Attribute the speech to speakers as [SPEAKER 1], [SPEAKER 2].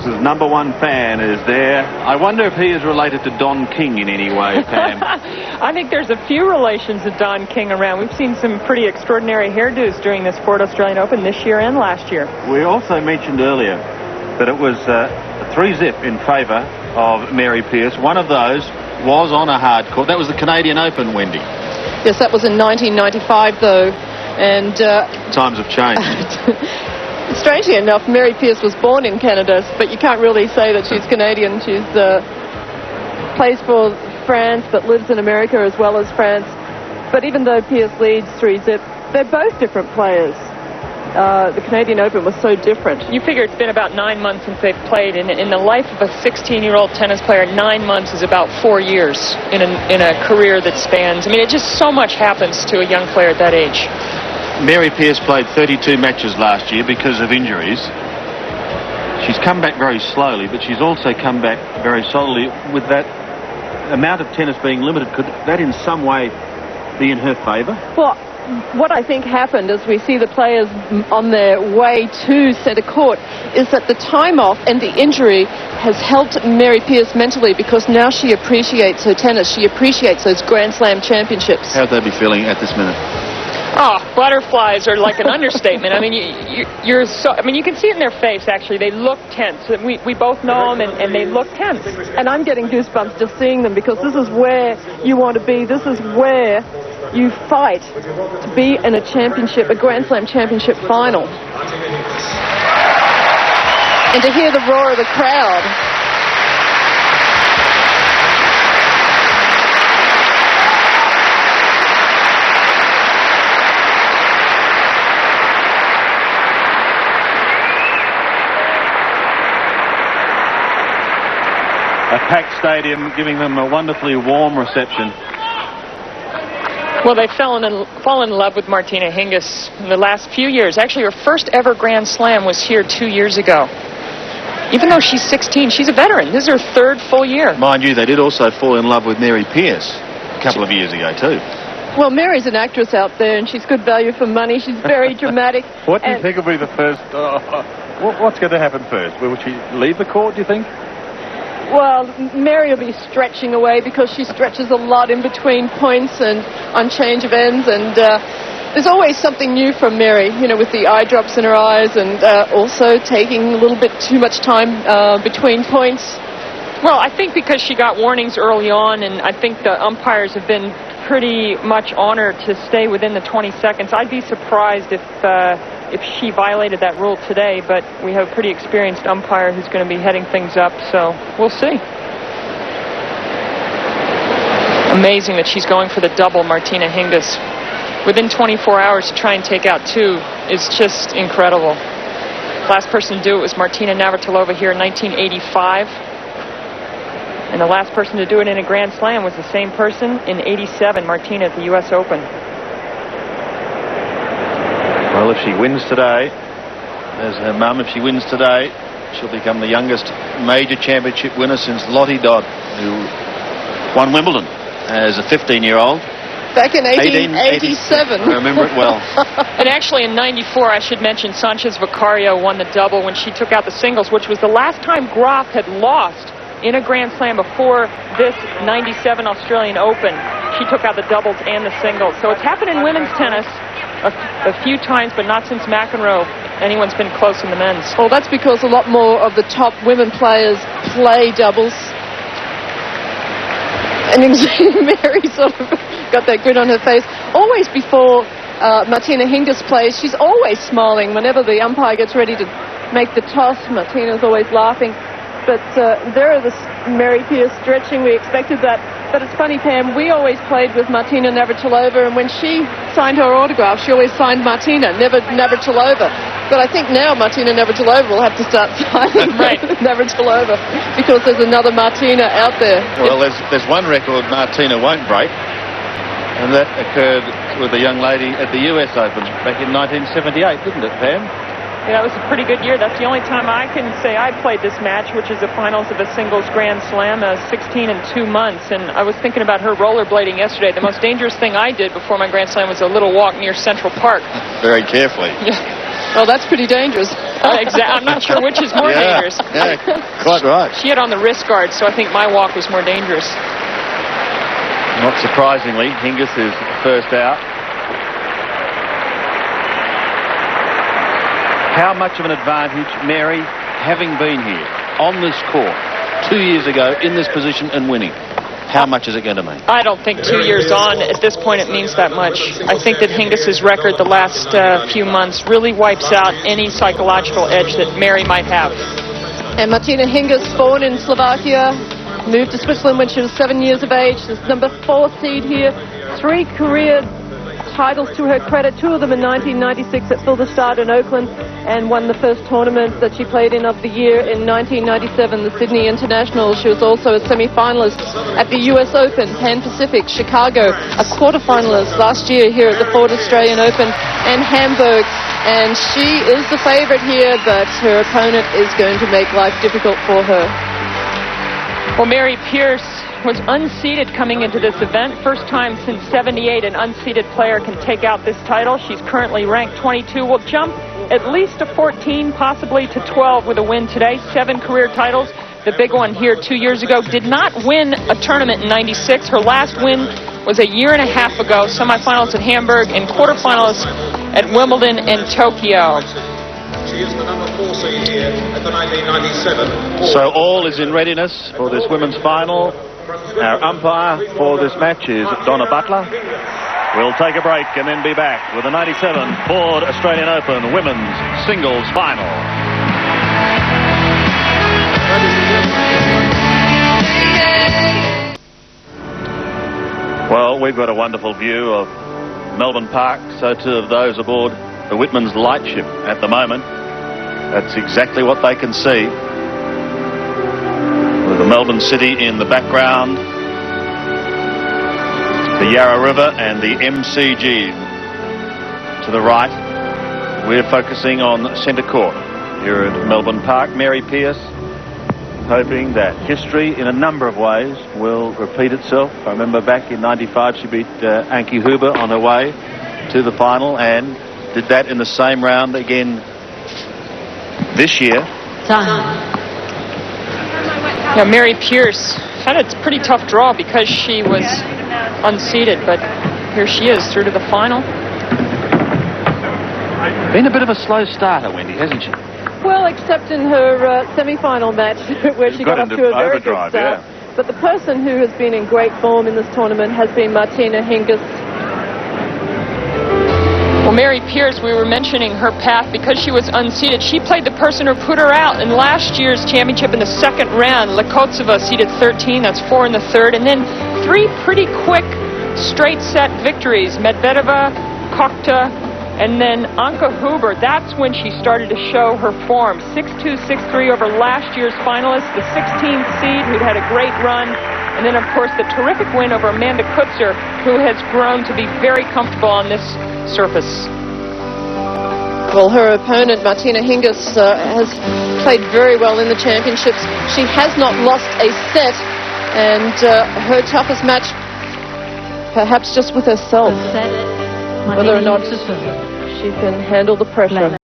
[SPEAKER 1] Pierce's #1 fan is there. I wonder if he is related to Don King in any way, Pam.
[SPEAKER 2] I think there's a few relations of Don King around. We've seen some pretty extraordinary hairdos during this Ford Australian Open this year and last year.
[SPEAKER 1] We also mentioned earlier that it was a 3-zip in favour of Mary Pierce. One of those was on a hard court. That was the Canadian Open, Wendy.
[SPEAKER 3] Yes, that was in 1995, though. And
[SPEAKER 1] times have changed.
[SPEAKER 3] Strangely enough, Mary Pierce was born in Canada, but you can't really say that she's Canadian. She's plays for France, but lives in America as well as France. But even though Pierce leads 3-zip, they're both different players. The Canadian Open was so different.
[SPEAKER 2] You figure it's been about 9 months since they've played. In the life of a 16-year-old tennis player, 9 months is about 4 years in a career that spans. I mean, it just so much happens to a young player at that age.
[SPEAKER 1] Mary Pierce played 32 matches last year because of injuries. She's come back very slowly, but she's also come back very solidly. With that amount of tennis being limited, could that in some way be in her favour?
[SPEAKER 3] Well, what I think happened as we see the players on their way to centre court is that the time off and the injury has helped Mary Pierce mentally, because now she appreciates her tennis. She appreciates those Grand Slam championships.
[SPEAKER 1] How would they be feeling at this minute?
[SPEAKER 2] Oh, butterflies are like an understatement. I mean, you're so. I mean, you can see it in their face. Actually, they look tense. We both know them, and they look tense.
[SPEAKER 3] And I'm getting goosebumps just seeing them, because this is where you want to be. This is where you fight to be in a championship, a Grand Slam championship final. And to hear the roar of the crowd.
[SPEAKER 1] A packed stadium giving them a wonderfully warm reception.
[SPEAKER 2] Well, they've fallen in love with Martina Hingis in the last few years. Actually, her first ever Grand Slam was here 2 years ago. Even though she's 16, she's a veteran. This is her 3rd full year.
[SPEAKER 1] Mind you, they did also fall in love with Mary Pierce a couple of years ago too.
[SPEAKER 3] Well, Mary's an actress out there, and she's good value for money. She's very dramatic.
[SPEAKER 1] What do you think will be the first... what's going to happen first? Will she leave the court, do you think?
[SPEAKER 3] Well, Mary will be stretching away, because she stretches a lot in between points and on change of ends, and there's always something new from Mary, you know, with the eye drops in her eyes, and also taking a little bit too much time between points.
[SPEAKER 2] Well, I think because she got warnings early on, and I think the umpires have been pretty much honored to stay within the 20 seconds. I'd be surprised if she violated that rule today, but we have a pretty experienced umpire who's going to be heading things up, so we'll see. Amazing that she's going for the double, Martina Hingis. Within 24 hours to try and take out 2 is just incredible. Last person to do it was Martina Navratilova here in 1985. And the last person to do it in a Grand Slam was the same person in '87, Martina at the U.S. Open.
[SPEAKER 1] Well, if she wins today, as her mum, if she wins today, she'll become the youngest major championship winner since Lottie Dodd, who won Wimbledon as a 15-year-old.
[SPEAKER 3] Back in 1887.
[SPEAKER 1] I remember it well.
[SPEAKER 2] And actually in '94, I should mention, Sanchez Vicario won the double when she took out the singles, which was the last time Graf had lost in a Grand Slam before this '97 Australian Open. She took out the doubles and the singles. So it's happened in women's tennis a few times, but not since McEnroe. Anyone's been close in the men's.
[SPEAKER 3] Well, that's because a lot more of the top women players play doubles. And you can see Mary sort of got that grin on her face. Always before Martina Hingis plays, she's always smiling. Whenever the umpire gets ready to make the toss, Martina's always laughing. But there are this Mary Pierce stretching. We expected that. But it's funny, Pam, we always played with Martina Navratilova, and when she signed her autograph, she always signed Martina, never Navratilova. But I think now Martina Navratilova will have to start signing Navratilova, because there's another Martina out there.
[SPEAKER 1] Well, there's one record Martina won't break, and that occurred with a young lady at the US Open back in 1978, didn't it, Pam?
[SPEAKER 2] Yeah, it was a pretty good year. That's the only time I can say I played this match, which is the finals of a singles Grand Slam, 16 and 2 months. And I was thinking about her rollerblading yesterday. The most dangerous thing I did before my Grand Slam was a little walk near Central Park.
[SPEAKER 1] Very carefully.
[SPEAKER 2] Yeah.
[SPEAKER 3] Well, that's pretty dangerous.
[SPEAKER 2] I'm not sure which is more dangerous.
[SPEAKER 1] Yeah, quite right.
[SPEAKER 2] She had on the wrist guard, so I think my walk was more dangerous.
[SPEAKER 1] Not surprisingly, Hingis is first out. How much of an advantage, Mary, having been here on this court 2 years ago in this position and winning, how much is it going to mean?
[SPEAKER 2] I don't think 2 years on, at this point, it means that much. I think that Hingis's record the last few months really wipes out any psychological edge that Mary might have.
[SPEAKER 3] And Martina Hingis, born in Slovakia, moved to Switzerland when she was 7 years of age. She's number 4 seed here. 3 career titles to her credit, 2 of them in 1996 at Filderstadt in Oakland, and won the first tournament that she played in of the year in 1997, the Sydney International. She was also a semi-finalist at the US Open, Pan Pacific, Chicago, a quarter-finalist last year here at the Ford Australian Open and Hamburg. And she is the favorite here, but her opponent is going to make life difficult for her.
[SPEAKER 2] Well, Mary Pierce was unseeded coming into this event. First time since '78 an unseeded player can take out this title. She's currently ranked 22. Will jump at least to 14, possibly to 12 with a win today. 7 career titles. The big one here 2 years ago. Did not win a tournament in '96. Her last win was a year and a half ago. Semifinals at Hamburg and quarterfinals at Wimbledon and Tokyo.
[SPEAKER 4] She is the number 4 seed here at the 1997.
[SPEAKER 1] So all is in readiness for this women's final. Our umpire for this match is Donna Butler. We'll take a break and then be back with the 97 Ford Australian Open Women's Singles Final. Well, we've got a wonderful view of Melbourne Park, so too of those aboard the Whitman's lightship at the moment. That's exactly what they can see. With the Melbourne City in the background, the Yarra River and the MCG to the right. We're focusing on centre court here at Melbourne Park. Mary Pierce hoping that history in a number of ways will repeat itself. I remember back in '95 she beat Ankie Huber on her way to the final and did that in the same round again this year.
[SPEAKER 2] Yeah, Mary Pierce had a pretty tough draw because she was unseeded, but here she is through to the final.
[SPEAKER 1] Been a bit of a slow starter, Wendy, hasn't she?
[SPEAKER 3] Well, except in her semi-final match where she got up to a very good start.
[SPEAKER 1] Yeah.
[SPEAKER 3] But the person who has been in great form in this tournament has been Martina Hingis.
[SPEAKER 2] Well, Mary Pierce, we were mentioning her path because she was unseeded. She played the person who put her out in last year's championship in the second round. Lekotseva seeded 13, that's 4 in the third. And then 3 pretty quick straight set victories. Medvedeva, Kokta, and then Anke Huber. That's when she started to show her form. 6-2, 6-3 over last year's finalist, the 16th seed, who'd had a great run. And then, of course, the terrific win over Amanda Kutzer, who has grown to be very comfortable on this surface.
[SPEAKER 3] Well, her opponent, Martina Hingis, has played very well in the championships. She has not lost a set, and her toughest match, perhaps just with herself, whether or not she can handle the pressure.